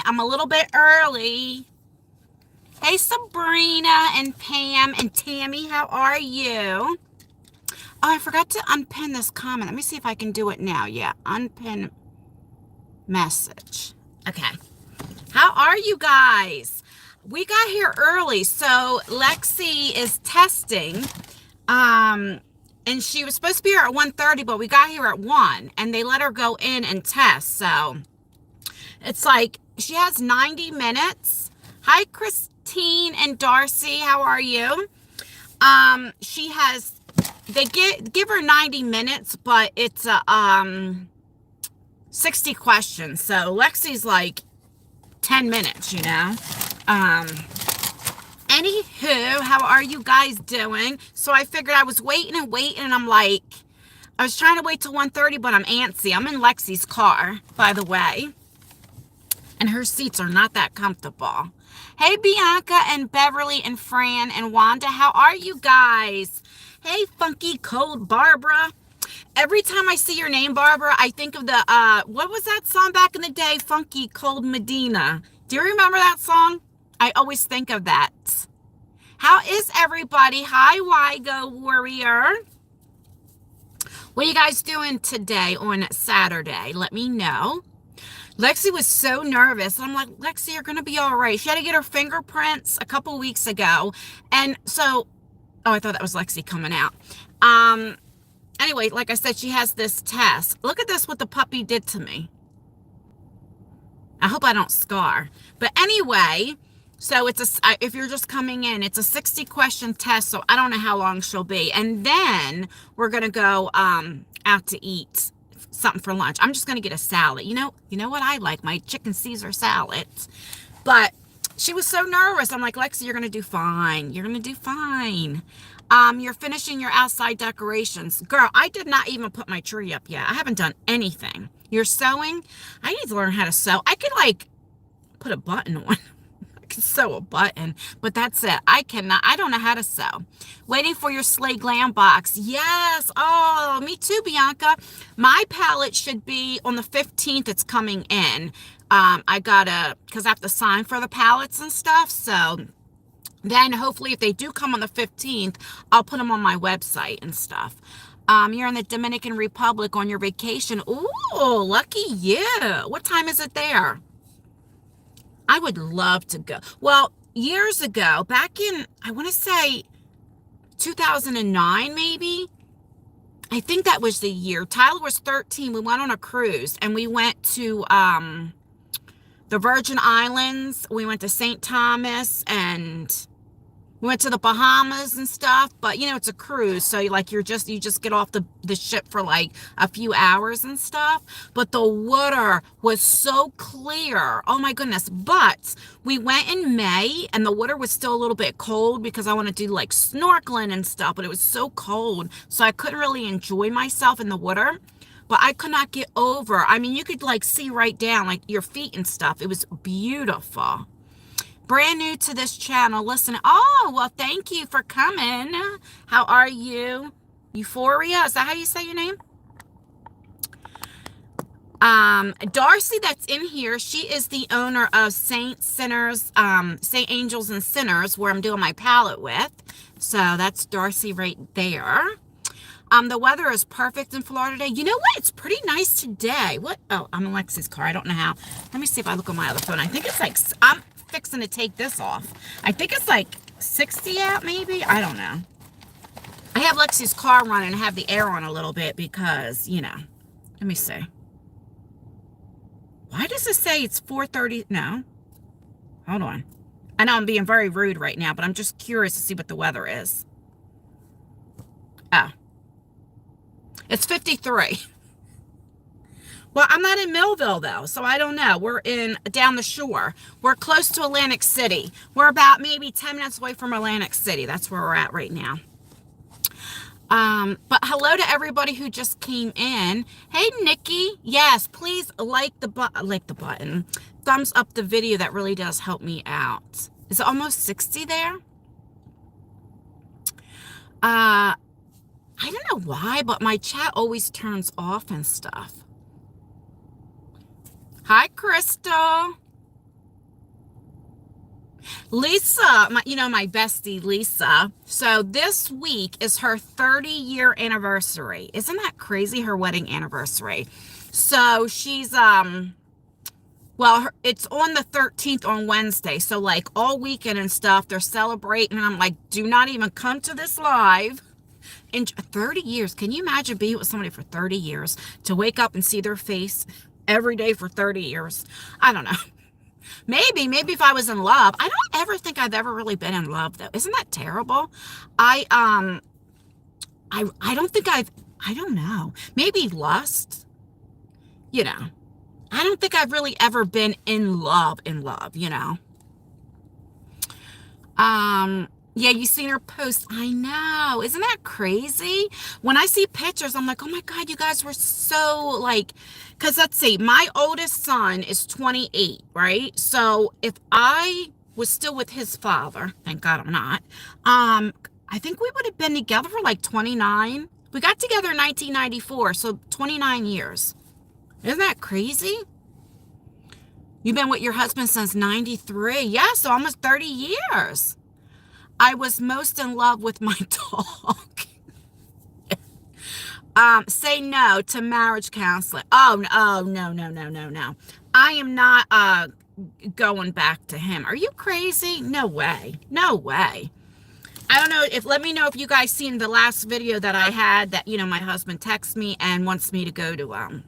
I'm a little bit early. Hey, Sabrina and Pam and Tammy, how are you? Oh, I forgot to unpin this comment. Let me see if I can do it now. Yeah, unpin message. Okay. How are you guys? We got here early, so Lexi is testing. And she was supposed to be here at 1:30, but we got here at 1, and they let her go in and test. So it's like she has 90 minutes. Hi, Christine and Darcy. How are you? She has, they give her 90 minutes, but it's a 60 questions. So Lexi's like 10 minutes, you know. Anywho, how are you guys doing? So I figured I was waiting and I'm like, I was trying to wait till 1:30, but I'm antsy. I'm in Lexi's car, by the way, and her seats are not that comfortable. Hey, Bianca and Beverly and Fran and Wanda, how are you guys? Hey, Funky Cold Barbara. Every time I see your name, Barbara, I think of the, what was that song back in the day? Funky Cold Medina. Do you remember that song? I always think of that. How is everybody? Hi, Wygo Warrior. What are you guys doing today on Saturday? Let me know. Lexi was so nervous. I'm like, Lexi, you're going to be all right. She had to get her fingerprints a couple weeks ago. And so, oh, I thought that was Lexi coming out. Anyway, like I said, she has this test. Look at this, what the puppy did to me. I hope I don't scar. But anyway, so it's a, if you're just coming in, it's a 60 question test. So I don't know how long she'll be. And then we're going to go out to eat something for lunch. I'm just going to get a salad. You know what I like? My chicken Caesar salad. But she was so nervous. I'm like, Lexi, you're going to do fine. You're going to do fine. You're finishing your outside decorations. Girl, I did not even put my tree up yet. I haven't done anything. You're sewing? I need to learn how to sew. I could like put a button on. I can sew a button, but that's it. I don't know how to sew. Waiting for your Slay Glam box. Yes. Oh, me too, Bianca. My palette should be on the 15th. It's coming in. Because I have to sign for the palettes and stuff. So then hopefully if they do come on the 15th, I'll put them on my website and stuff. You're in the Dominican Republic on your vacation. Ooh, lucky you. What time is it there? I would love to go. Well, years ago, back in, I want to say 2009, maybe. I think that was the year. Tyler was 13. We went on a cruise and we went to the Virgin Islands. We went to St. Thomas and we went to the Bahamas and stuff, but it's a cruise. So you just get off the ship for like a few hours and stuff. But the water was so clear. Oh my goodness. But we went in May and the water was still a little bit cold because I want to do like snorkeling and stuff, but it was so cold. So I couldn't really enjoy myself in the water, but I could not get over. I mean, you could like see right down like your feet and stuff. It was beautiful. Brand new to this channel. Listen. Oh, well, thank you for coming. How are you? Euphoria? Is that how you say your name? Darcy that's in here, she is the owner of Saint Angels and Sinners, where I'm doing my palette with. So that's Darcy right there. The weather is perfect in Florida today. You know what? It's pretty nice today. What? Oh, I'm in Lexi's car. I don't know how. Let me see if I look on my other phone. I think it's like, I'm fixing to take this off. I think it's like 60 out maybe. I don't know. I have Lexi's car running and have the air on a little bit because, let me see. Why does it say it's 4:30? No. Hold on. I know I'm being very rude right now, but I'm just curious to see what the weather is. Oh. It's 53. Well, I'm not in Millville, though, so I don't know. We're down the shore. We're close to Atlantic City. We're about maybe 10 minutes away from Atlantic City. That's where we're at right now. But hello to everybody who just came in. Hey, Nikki. Yes, please like the button. Thumbs up the video. That really does help me out. Is it almost 60 there? I don't know why, but my chat always turns off and stuff. Hi, Crystal. Lisa, my bestie Lisa. So this week is her 30-year anniversary. Isn't that crazy? Her wedding anniversary. So she's well, it's on the 13th on Wednesday. So like all weekend and stuff, they're celebrating. And I'm like, do not even come to this live. In 30 years, can you imagine being with somebody for 30 years to wake up and see their face every day for 30 years? I don't know. Maybe if I was in love. I don't ever think I've ever really been in love though. Isn't that terrible? I don't think I don't know. Maybe lust, you know. I don't think I've really ever been in love, Yeah, you seen her post. I know. Isn't that crazy? When I see pictures, I'm like, oh my God, you guys were so like, because let's see, my oldest son is 28, right? So if I was still with his father, thank God I'm not, I think we would have been together for like 29. We got together in 1994, so 29 years. Isn't that crazy? You've been with your husband since 93. Yeah, so almost 30 years. I was most in love with my dog. Say no to marriage counseling. Oh, no. I am not going back to him. Are you crazy? No way. No way. I don't know let me know if you guys seen the last video that I had that, my husband texts me and wants me to go to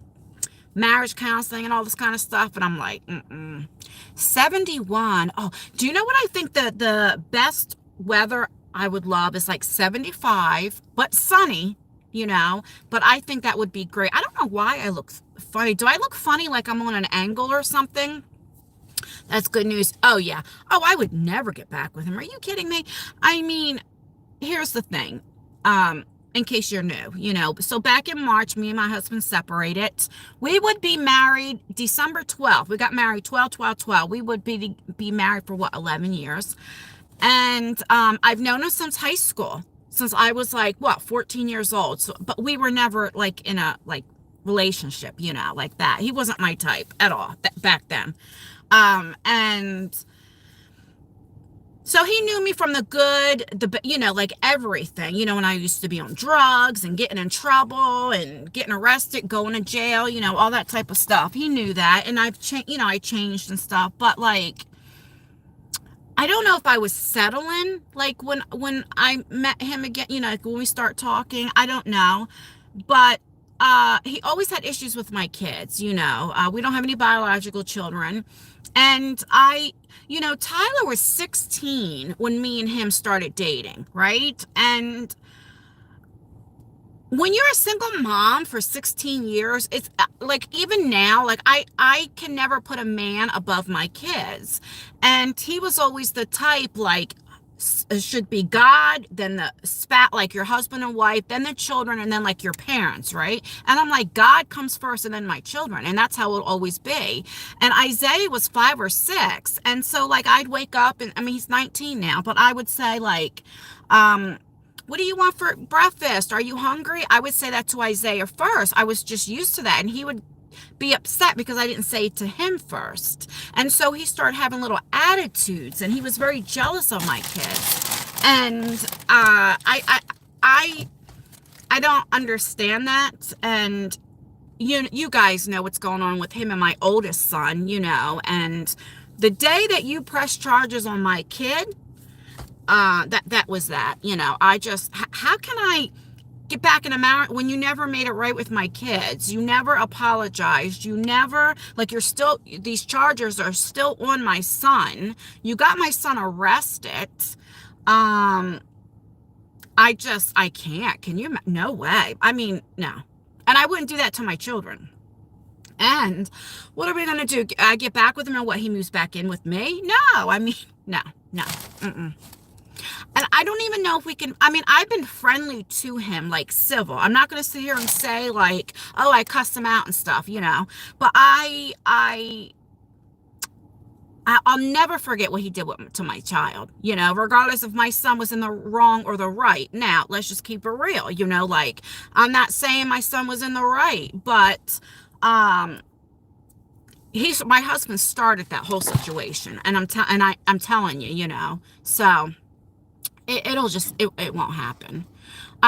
marriage counseling and all this kind of stuff. And I'm like, 71. Oh, do you know what I think the best weather I would love is like 75, but sunny, but I think that would be great. I don't know why I look funny. Do I look funny like I'm on an angle or something? That's good news. Oh, yeah. Oh, I would never get back with him. Are you kidding me? I mean, here's the thing. In case you're new, so back in March, me and my husband separated. We would be married December 12th. We got married 12/12/12. We would be married for 11 years. And I've known him since high school, since I was like 14 years old. So, but we were never like in a relationship, like that. He wasn't my type at all back then. And so he knew me from the good, like everything, when I used to be on drugs and getting in trouble and getting arrested, going to jail, all that type of stuff. He knew that. And I've changed, I changed and stuff, but like, I don't know if I was settling, like when I met him again, like when we start talking, I don't know, but he always had issues with my kids, we don't have any biological children. And Tyler was 16 when me and him started dating, right? And when you're a single mom for 16 years, it's like, even now, like I can never put a man above my kids. And he was always the type, like, should be God, then the spat, like your husband and wife, then the children, and then like your parents, right? And I'm like, God comes first and then my children. And that's how it'll always be. And Isaiah was 5 or 6. And so like I'd wake up and, he's 19 now, but I would say like, what do you want for breakfast? Are you hungry? I would say that to Isaiah first. I was just used to that. And he would be upset because I didn't say it to him first. And so he started having little attitudes and he was very jealous of my kids. And I don't understand that. And you guys know what's going on with him and my oldest son, and the day that you press charges on my kid, that was that, I just, how can I get back in a marriage when you never made it right with my kids? You never apologized. You never, like, you're still, these charges are still on my son. You got my son arrested. I can't. Can you? No way. No. And I wouldn't do that to my children. And what are we going to do? Get back with him and what, he moves back in with me? No. No. And I don't even know if we can, I've been friendly to him, like civil. I'm not going to sit here and say like, oh, I cussed him out and stuff, but I'll never forget what he did to my child, regardless if my son was in the wrong or the right. Now, let's just keep it real, like, I'm not saying my son was in the right, but, my husband started that whole situation, and I'm telling you, so it won't happen.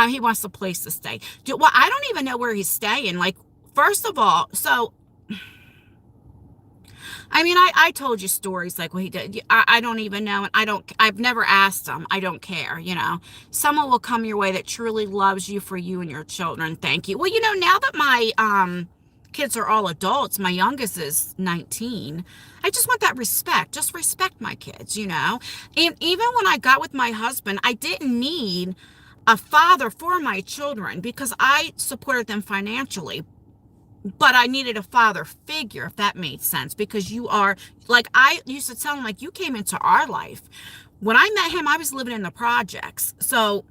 He wants a place to stay. Well, I don't even know where he's staying. Like, first of all, so I mean, I told you stories like what he did. I don't even know, and I've never asked him. I don't care. Someone will come your way that truly loves you for you and your children. Thank you. Well, now that my kids are all adults, my youngest is 19. I just want that respect. Just respect my kids. And even when I got with my husband, I didn't need a father for my children because I supported them financially. But I needed a father figure, if that made sense, because you are, like, I used to tell him, like, you came into our life. When I met him, I was living in the projects. So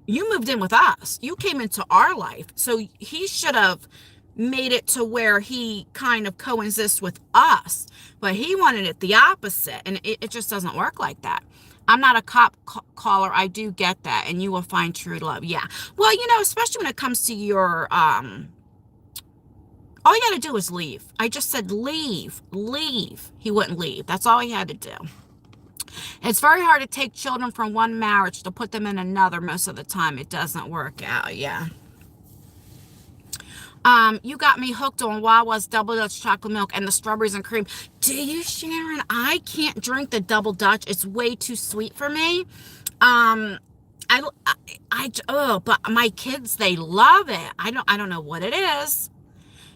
you moved in with us. You came into our life. So he should have made it to where he kind of coexists with us. But he wanted it the opposite. And it just doesn't work like that. I'm not a cop caller. I do get that. And you will find true love. Yeah. Well, especially when it comes to your, all you got to do is leave. I just said leave. He wouldn't leave. That's all he had to do. It's very hard to take children from one marriage to put them in another. Most of the time, it doesn't work out. Yeah. You got me hooked on Wawa's Double Dutch chocolate milk and the strawberries and cream. Do you, Sharon? I can't drink the Double Dutch. It's way too sweet for me. But my kids, they love it. I don't know what it is.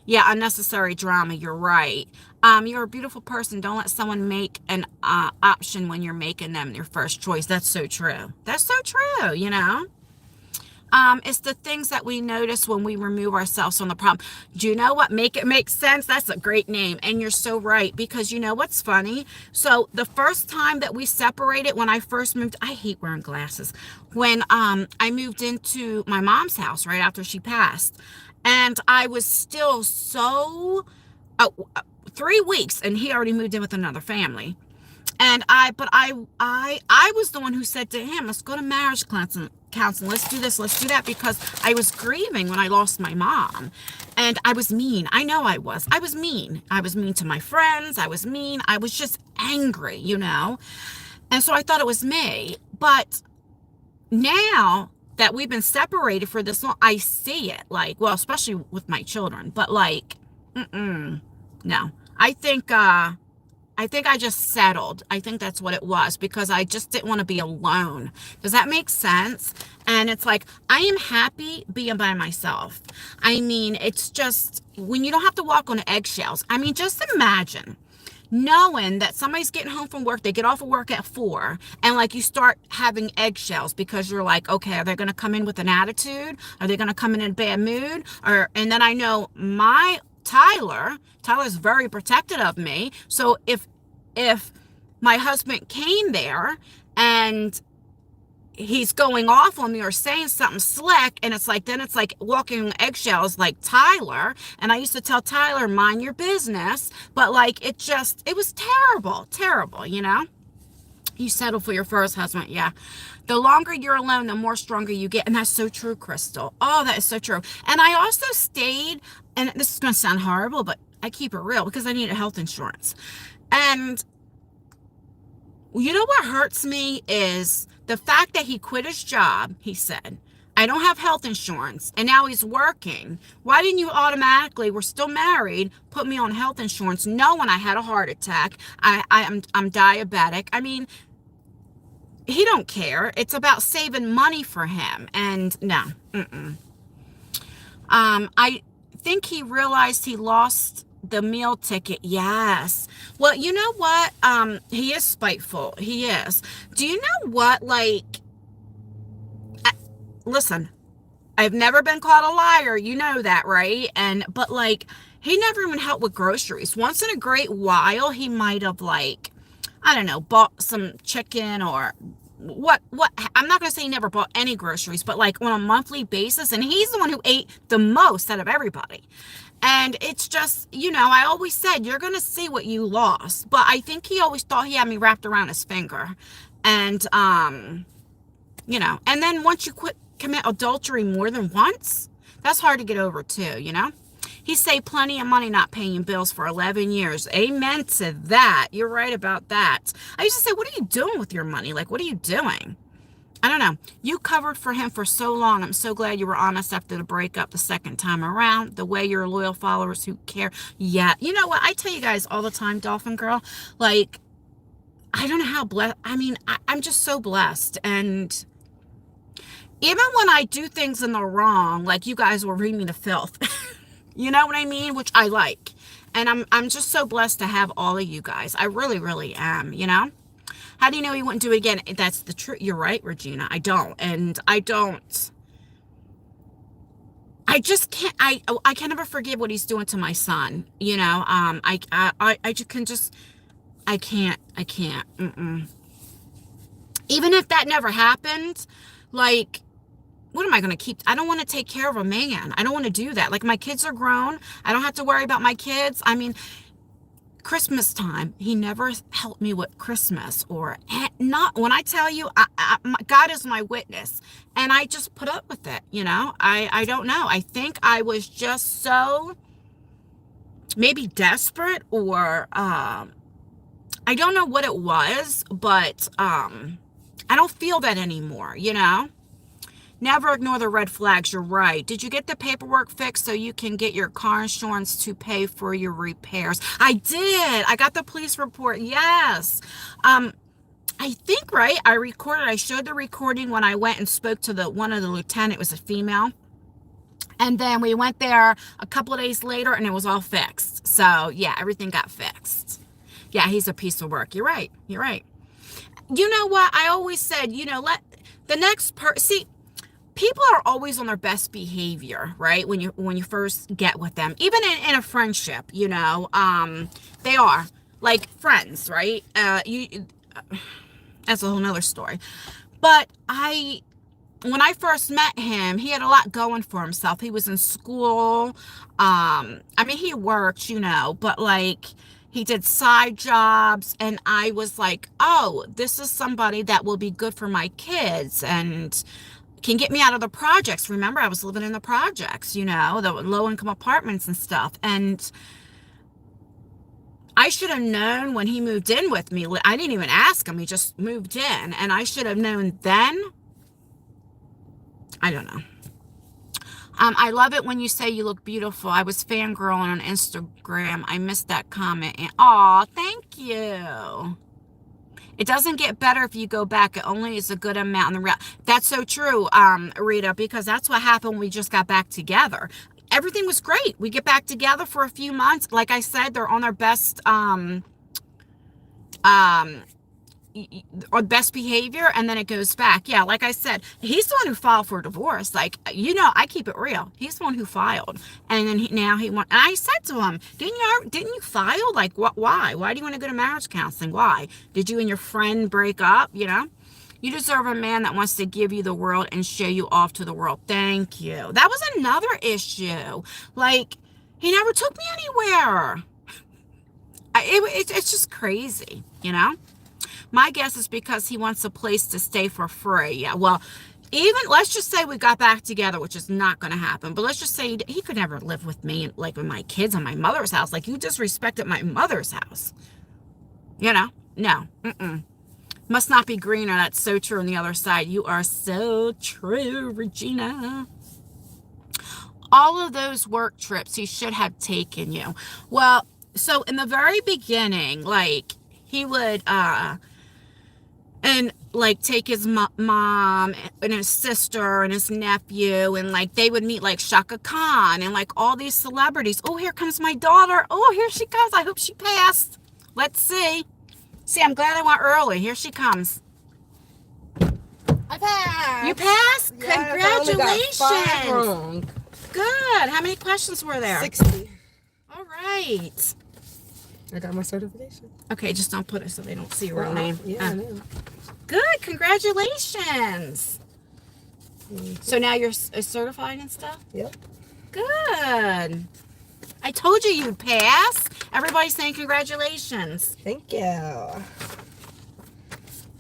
Yeah, unnecessary drama. You're right. You're a beautiful person. Don't let someone make an option when you're making them your first choice. That's so true. That's so true, It's the things that we notice when we remove ourselves from the problem. Do you know what? Make it make sense. That's a great name. And you're so right, because you know what's funny? So the first time that we separated, when I first moved, I hate wearing glasses. When I moved into my mom's house right after she passed, and I was still so 3 weeks, and he already moved in with another family. And I was the one who said to him, let's go to marriage counseling. Let's do this. Let's do that. Because I was grieving when I lost my mom. And I was mean. I know I was. I was mean. I was mean to my friends. I was mean. I was just angry, And so I thought it was me. But now that we've been separated for this long, I see it, like, well, especially with my children, but like, no. I think I just settled. I think that's what it was, because I just didn't want to be alone. Does that make sense? And it's like, I am happy being by myself. I mean, it's just, when you don't have to walk on eggshells. I mean, just imagine knowing that somebody's getting home from work, they get off of work at 4, and like you start having eggshells because you're like, okay, are they going to come in with an attitude? Are they going to come in a bad mood? And then I know Tyler's very protective of me. So if my husband came there and he's going off on me or saying something slick, and then it's like walking on eggshells like Tyler. And I used to tell Tyler, mind your business, but like it was terrible. You settle for your first husband. Yeah. The longer you're alone, the more stronger you get. And that's so true, Crystal. Oh, that is so true. And I also stayed, and this is going to sound horrible, but I keep it real because I needed health insurance. And you know what hurts me is the fact that he quit his job. He said, I don't have health insurance, and now he's working. Why didn't you automatically, we're still married, put me on health insurance knowing I had a heart attack? I'm diabetic. I mean, he don't care. It's about saving money for him. And no. I think he realized he lost the meal ticket. Yes. Well, you know what? He is spiteful. He is. Do you know what? Like, listen, I've never been called a liar. You know that, right? But like, he never even helped with groceries. Once in a great while, he might have, like, I don't know, bought some chicken or what. I'm not going to say he never bought any groceries, but like on a monthly basis. And he's the one who ate the most out of everybody. And it's just, I always said, you're going to see what you lost. But I think he always thought he had me wrapped around his finger. And, and then once you commit adultery more than once, that's hard to get over too, He saved plenty of money not paying bills for 11 years. Amen to that. You're right about that. I used to say, what are you doing with your money? Like, what are you doing? I don't know. You covered for him for so long. I'm so glad you were honest after the breakup the second time around. The way you're loyal followers who care. Yeah. You know what? I tell you guys all the time, Dolphin Girl, like, I don't know how blessed. I mean, I'm just so blessed. And even when I do things in the wrong, like you guys will read me to filth. You know what I mean? Which I like. And I'm just so blessed to have all of you guys. I really, really am, you know? How do you know he wouldn't do it again? That's the truth. You're right, Regina. I don't. And I just can't, I can never forgive what he's doing to my son. You know, I can't. Mm-mm. Even if that never happened, like, what am I going to keep? I don't want to take care of a man. I don't want to do that. Like, my kids are grown. I don't have to worry about my kids. I mean, Christmas time, he never helped me with Christmas, or not. When I tell you, God is my witness, and I just put up with it. You know, I don't know. I think I was just so maybe desperate, or I don't know what it was, but I don't feel that anymore. You know. Never ignore the red flags. You're right. Did you get the paperwork fixed so you can get your car insurance to pay for your repairs? I did. I got the police report. Yes. I think, right, I showed the recording when I went and spoke to one of the lieutenant. It was a female. And then we went there a couple of days later and it was all fixed. So yeah, everything got fixed. Yeah, he's a piece of work. You're right. You're right. You know what? I always said, you know, let the next person, see, people are always on their best behavior, right? When you first get with them, even in a friendship, you know, they are like friends, right? That's a whole nother story. But when I first met him, he had a lot going for himself. He was in school. I mean, he worked, you know, but like, he did side jobs, and I was like, oh, this is somebody that will be good for my kids and can get me out of the projects. Remember, I was living in the projects, you know, the low-income apartments and stuff. And I should have known when he moved in with me. I didn't even ask him. He just moved in. And I should have known then. I don't know. I love it when you say you look beautiful. I was fangirling on Instagram. I missed that comment. And, aw, thank you. It doesn't get better if you go back. It only is a good amount. That's so true, Rita, because that's what happened when we just got back together. Everything was great. We get back together for a few months. Like I said, they're on their best or best behavior, and then it goes back. Yeah, like I said, he's the one who filed for divorce. Like, you know, I keep it real. He's the one who filed, and then now he wants. And I said to him, didn't you file? Like, what? Why do you want to go to marriage counseling? Why did you and your friend break up? You know, you deserve a man that wants to give you the world and show you off to the world. Thank you. That was another issue. Like, he never took me anywhere. It's just crazy, you know. My guess is because he wants a place to stay for free. Yeah, well, even, let's just say we got back together, which is not going to happen. But let's just say he could never live with me, like with my kids in my mother's house. Like, you disrespected my mother's house. You know? No. Must not be greener. That's so true on the other side. You are so true, Regina. All of those work trips, he should have taken you. Well, so in the very beginning, like, he would, and like take his mom and his sister and his nephew, and like they would meet like Shaka Khan and like all these celebrities. Oh, here comes my daughter. Oh, here she comes. I hope she passed. Let's see. See, I'm glad I went early. Here she comes. I passed. You passed? Yes, Congratulations. I only got 5 wrong. Good. How many questions were there? 60. All right. I got my certification. Okay, just don't put it so they don't see your real name. Yeah, I know. Good. Congratulations. So now you're certified and stuff? Yep. Good. I told you you'd pass. Everybody's saying congratulations. Thank you. Now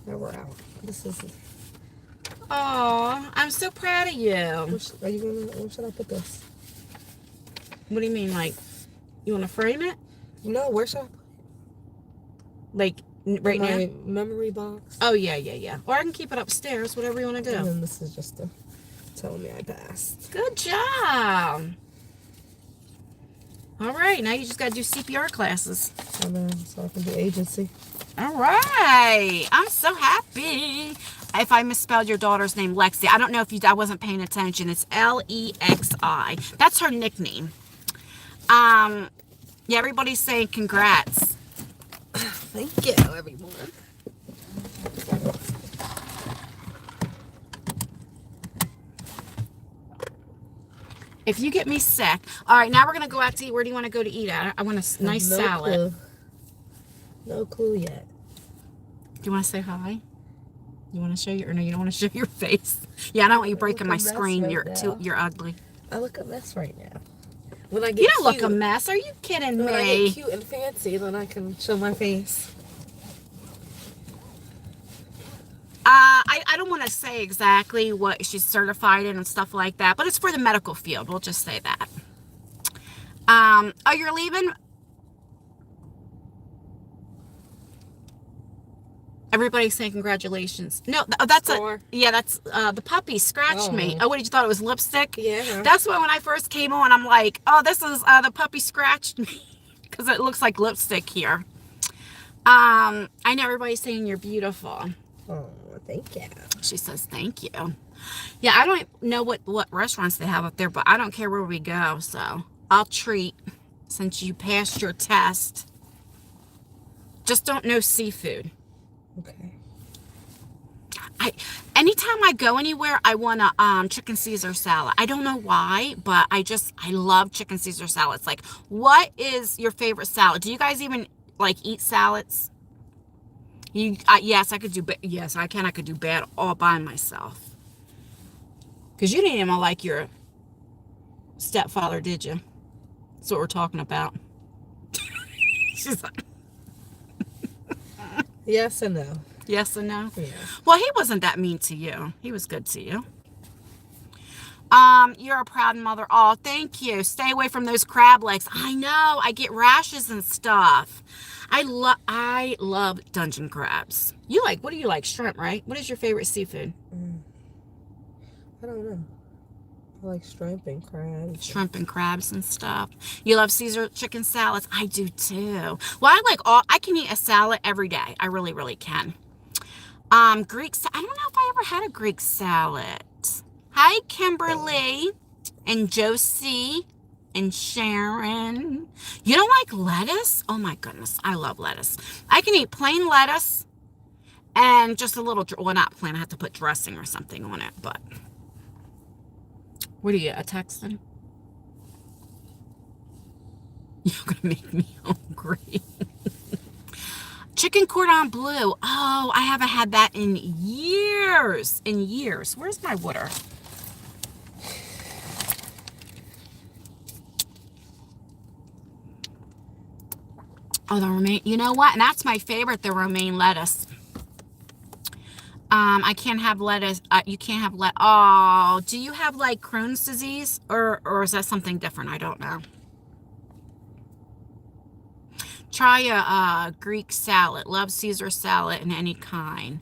we're out. This is. Oh, I'm so proud of you. Where should I put this? What do you mean? Like, you want to frame it? No, where should I put Like, it? right now? My memory box. Oh, yeah. Or I can keep it upstairs, whatever you want to And do. then this is just telling me I passed. Good job. All right, now you just got to do CPR classes. And then so I can do agency. All right. I'm so happy. If I misspelled your daughter's name, Lexi, I don't know if I wasn't paying attention. It's Lexi. That's her nickname. Yeah, everybody's saying congrats. Thank you, everyone. If you get me sick. All right, now we're going to go out to eat. Where do you want to go to eat at? I want a nice salad. Clue. No clue yet. Do you want to say hi? You want to show your, or no, you don't want to show your face? Yeah, I don't want you breaking my screen. Right You're ugly. I look a mess right now. When I get You don't look cute, a mess. Are you kidding when I me? get cute and fancy, then I can show my face. I don't want to say exactly what she's certified in and stuff like that, but it's for the medical field. We'll just say that. Oh, you're leaving? Everybody's saying congratulations. No, that's the puppy scratched me. Oh, what did you thought it was lipstick? Yeah. That's why when I first came on, I'm like, oh, this is the puppy scratched me because it looks like lipstick here. I know everybody's saying you're beautiful. Oh, thank you. She says thank you. Yeah, I don't know what restaurants they have up there, but I don't care where we go, so I'll treat since you passed your test. Just don't know seafood. Okay. Anytime I go anywhere, I want a chicken Caesar salad. I don't know why, but I love chicken Caesar salads. Like, what is your favorite salad? Do you guys even like eat salads? Yes, I could do. Yes, I can. I could do bad all by myself. Cause you didn't even like your stepfather, did you? That's what we're talking about. She's like, yes and no. yes and no. Yeah. Well, he wasn't that mean to you. He was good to you. You're a proud mother. Oh, thank you. Stay away from those crab legs. I know. I get rashes and stuff. I love dungeon crabs. What do you like? Shrimp, right? What is your favorite seafood? I don't know. I like shrimp and crabs. Shrimp and crabs and stuff. You love Caesar chicken salads? I do too. Well, I can eat a salad every day. I really, really can. I don't know if I ever had a Greek salad. Hi, Kimberly and Josie and Sharon. You don't like lettuce? Oh my goodness, I love lettuce. I can eat plain lettuce and just a little, well, not plain, I have to put dressing or something on it, but. What are you, a texting? You're gonna make me hungry. Chicken cordon bleu. Oh, I haven't had that in years. Where's my water? Oh, the romaine. You know what? And that's my favorite, the romaine lettuce. I can't have lettuce. You can't have Oh, do you have like Crohn's disease or is that something different? I don't know. Try a Greek salad. Love Caesar salad in any kind.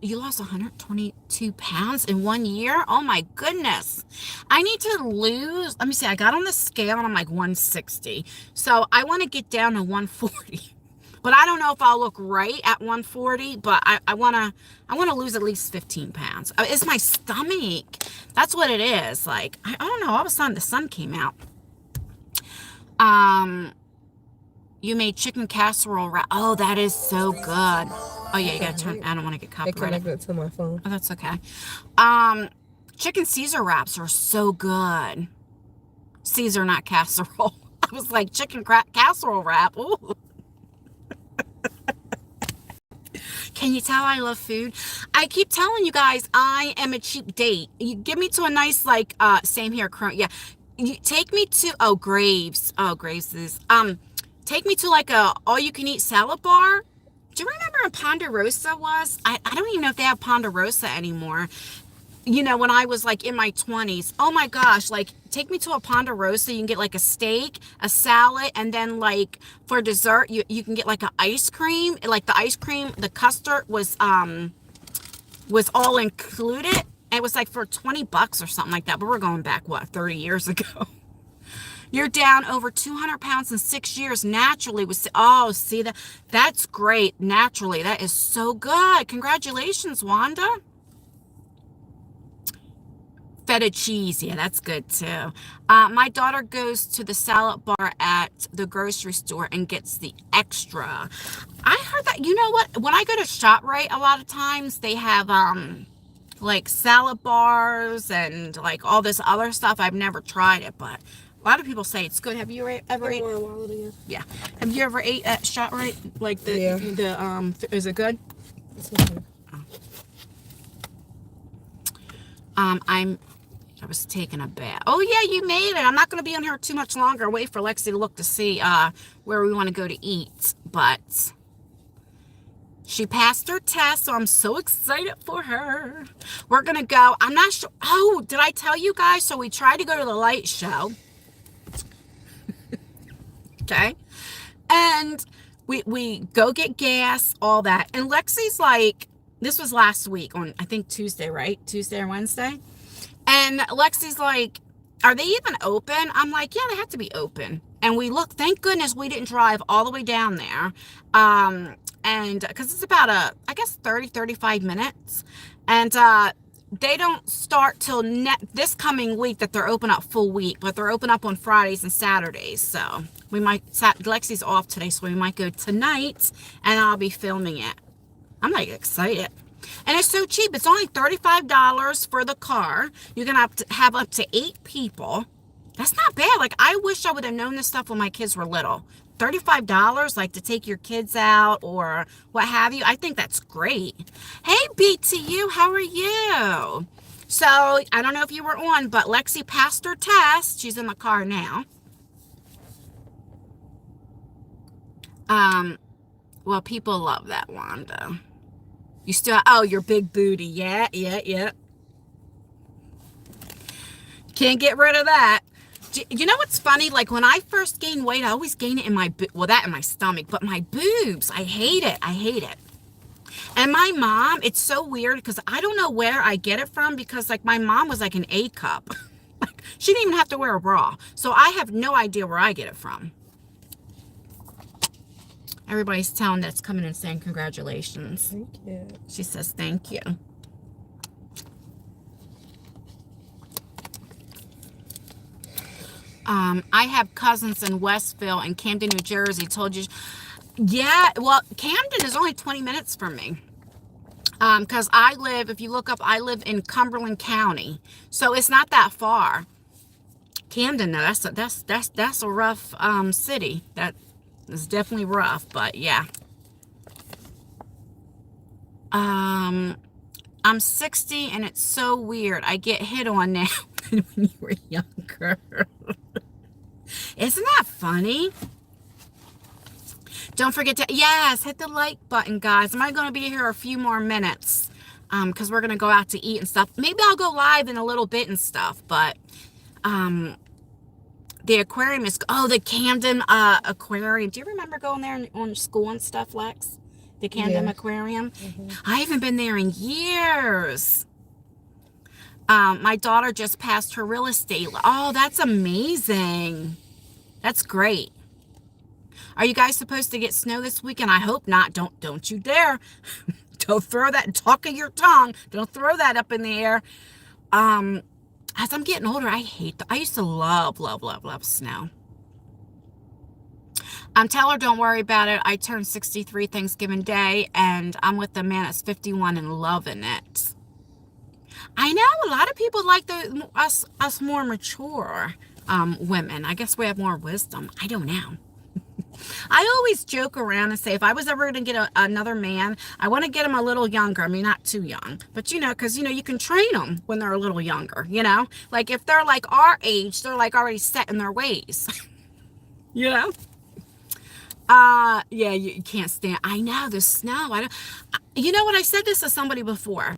You lost 122 pounds in 1 year? Oh my goodness. I need to lose. Let me see. I got on the scale and I'm like 160. So I want to get down to 140. But I don't know if I'll look right at 140, but I want to lose at least 15 pounds. It's my stomach. That's what it is. Like, I don't know. All of a sudden, the sun came out. You made chicken casserole wrap. Oh, that is so good. Oh, yeah, you got to turn. I don't want to get copyrighted. I connected to my phone. Oh, that's okay. Chicken Caesar wraps are so good. Caesar, not casserole. I was like, chicken casserole wrap. Ooh. Can you tell I love food? I keep telling you guys I am a cheap date. You give me to a nice, like, same here, yeah. You take me to, Graves. Oh, Graves is, take me to like a all-you-can-eat salad bar. Do you remember when Ponderosa was? I don't even know if they have Ponderosa anymore. you know, when I was like in my 20s. Oh my gosh, like take me to a Ponderosa. You can get like a steak, a salad, and then like for dessert, you can get like an ice cream. Like the ice cream, the custard was all included. It was like for 20 bucks or something like that. But we're going back, what, 30 years ago? You're down over 200 pounds in 6 years naturally. Oh, see that? That's great. Naturally. That is so good. Congratulations, Wanda. Feta cheese. Yeah, that's good too. My daughter goes to the salad bar at the grocery store and gets the extra. I heard that, you know what? When I go to ShopRite, a lot of times they have like salad bars and like all this other stuff. I've never tried it, but a lot of people say it's good. Have you ever ate? Yeah. Have you ever ate at ShopRite? Like is it good? It's okay. I was taking a bath. Oh yeah, you made it. I'm not going to be on here too much longer. Wait for Lexi to look to see where we want to go to eat, but she passed her test, so I'm so excited for her. We're going to go. I'm not sure. Oh, did I tell you guys? So we tried to go to the light show. Okay. And we go get gas, all that. And Lexi's like, this was last week on, I think Tuesday, right? Tuesday or Wednesday. And Lexi's like, are they even open? I'm like, yeah, they have to be open. And we look, thank goodness we didn't drive all the way down there. And because it's about I guess 35 minutes. And they don't start till this coming week that they're open up full week, but they're open up on Fridays and Saturdays. So we might, Lexi's off today, so we might go tonight and I'll be filming it. I'm like excited. And it's so cheap. It's only $35 for the car. You can have up to 8 people. That's not bad. Like, I wish I would have known this stuff when my kids were little. $35, like, to take your kids out or what have you. I think that's great. Hey, BTU, how are you? So, I don't know if you were on, but Lexi passed her test. She's in the car now. Well, people love that, Wanda. You still, oh, your big booty. Yeah. Can't get rid of that. You know what's funny? Like when I first gain weight, I always gain it in my, that in my stomach, but my boobs, I hate it. And my mom, it's so weird because I don't know where I get it from because like my mom was like an A cup. Like she didn't even have to wear a bra. So I have no idea where I get it from. Everybody's telling that's coming and saying congratulations. Thank you. She says thank you. I have cousins in Westville and Camden, New Jersey. Told you. Yeah, well, Camden is only 20 minutes from me. Because I live, if you look up, I live in Cumberland County. So it's not that far. Camden, though, that's a rough city. That is definitely rough, but yeah. I'm 60 and it's so weird. I get hit on now when you were younger. Isn't that funny? Don't forget to, yes, hit the like button, guys. I'm going to be here a few more minutes because we're going to go out to eat and stuff. Maybe I'll go live in a little bit and stuff, but the aquarium is, oh, the Camden aquarium. Do you remember going there on school and stuff, Lex? The Camden Aquarium. Mm-hmm. I haven't been there in years. My daughter just passed her real estate. Oh, that's amazing. That's great. Are you guys supposed to get snow this weekend? I hope not. Don't you dare. Don't throw that talk of your tongue. Don't throw that up in the air. As I'm getting older, I used to love snow. Tell her don't worry about it. I turned 63 Thanksgiving Day, and I'm with a man that's 51 and loving it. I know a lot of people like us more mature women. I guess we have more wisdom. I don't know. I always joke around and say if I was ever going to get another man, I want to get him a little younger. I mean, not too young, but because you can train them when they're a little younger. Like if they're like our age, they're like already set in their ways. Yeah, you can't stand. I know the snow. You know what? I said this to somebody before.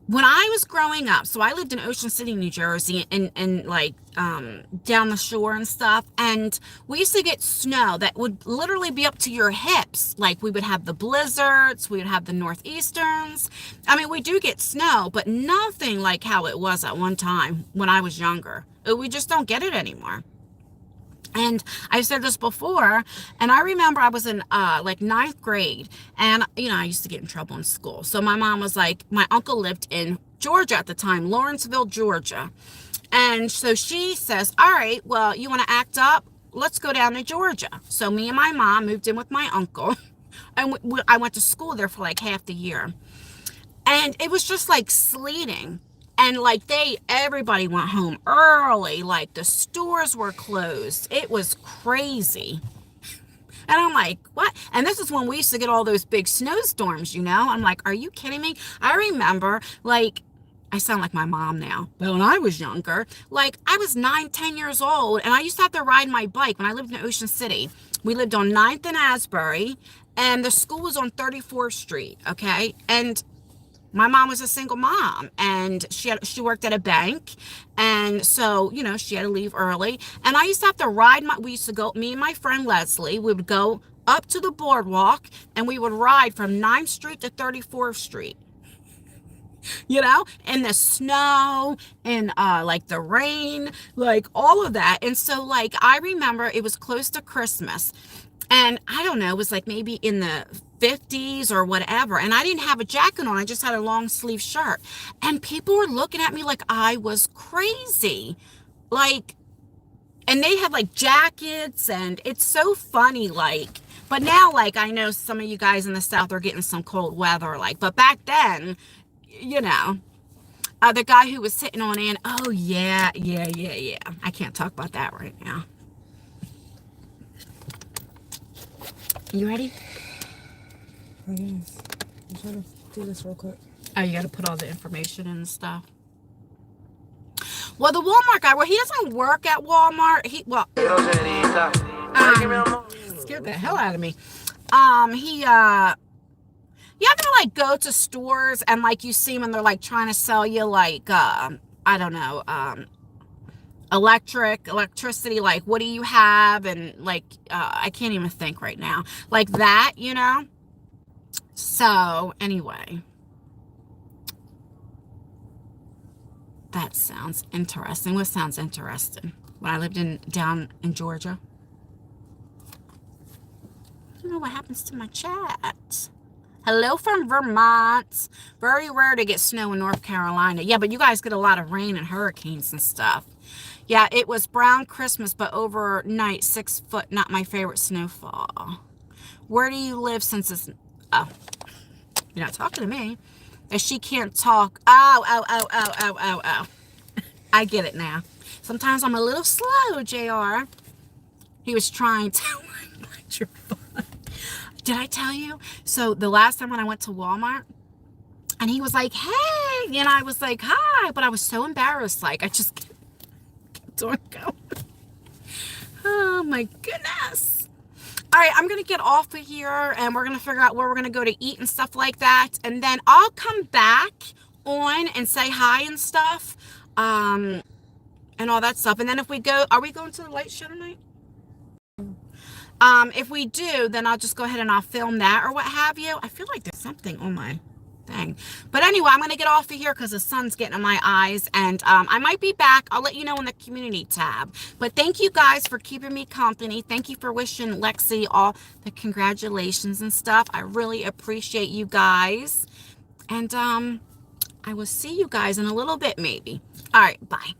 when I was growing up, so I lived in Ocean City, New Jersey, and like down the shore and stuff, and we used to get snow that would literally be up to your hips. Like we would have the blizzards, we would have the northeasterns. I mean, we do get snow, but nothing like how it was at one time when I was younger. We just don't get it anymore. And I've said this before, and I remember I was in like ninth grade, and I used to get in trouble in school. So my mom was like, my uncle lived in Georgia at the time, Lawrenceville, Georgia. And so she says, all right, well, you want to act up? Let's go down to Georgia. So me and my mom moved in with my uncle, and I went to school there for like half the year. And it was just like sleeting. And like everybody went home early. Like the stores were closed. It was crazy. And I'm like, what? And this is when we used to get all those big snowstorms, I'm like, are you kidding me? I remember, like, I sound like my mom now, but when I was younger, like I was 9, 10 years old, and I used to have to ride my bike when I lived in Ocean City. We lived on 9th and Asbury, and the school was on 34th Street, okay? And my mom was a single mom, and she worked at a bank, and so she had to leave early, and I used to have to ride me and my friend Leslie, we would go up to the boardwalk, and we would ride from 9th Street to 34th Street, in the snow, and like the rain, like all of that. And so like I remember it was close to Christmas, and I don't know, it was like maybe in the 50s or whatever, and I didn't have a jacket on. I just had a long sleeve shirt, and people were looking at me like I was crazy, like, and they had like jackets, and it's so funny, like, but now, like, I know some of you guys in the South are getting some cold weather, like, but back then, the guy who was sitting on in, oh yeah, I can't talk about that right now. You ready? I guess. I'm trying to do this real quick. Oh, you got to put all the information in and stuff. Well, the Walmart guy, he doesn't work at Walmart. Scared the hell out of me. You ever like go to stores and like you see them and they're like trying to sell you like, I don't know, electricity, like what do you have, and like I can't even think right now, like that, so anyway, that sounds interesting. What sounds interesting? When I lived down in Georgia, I don't know what happens to my chat. Hello from Vermont. Very rare to get snow in North Carolina. Yeah, but you guys get a lot of rain and hurricanes and stuff. Yeah, it was brown Christmas, but overnight, 6 foot, not my favorite snowfall. Where do you live since it's... Oh, you're not talking to me. If she can't talk... Oh. I get it now. Sometimes I'm a little slow, JR. He was trying to... your phone. Did I tell you? So the last time when I went to Walmart, and he was like, hey, and I was like, hi, but I was so embarrassed. Like, I just kept on going. Oh my goodness. All right, I'm going to get off of here, and we're going to figure out where we're going to go to eat and stuff like that. And then I'll come back on and say hi and stuff, and all that stuff. And then if we go, are we going to the light show tonight? If we do, then I'll just go ahead and I'll film that or what have you. I feel like there's something on my thing. But anyway, I'm going to get off of here because the sun's getting in my eyes. And I might be back. I'll let you know in the community tab. But thank you guys for keeping me company. Thank you for wishing Lexi all the congratulations and stuff. I really appreciate you guys. And I will see you guys in a little bit maybe. All right, bye.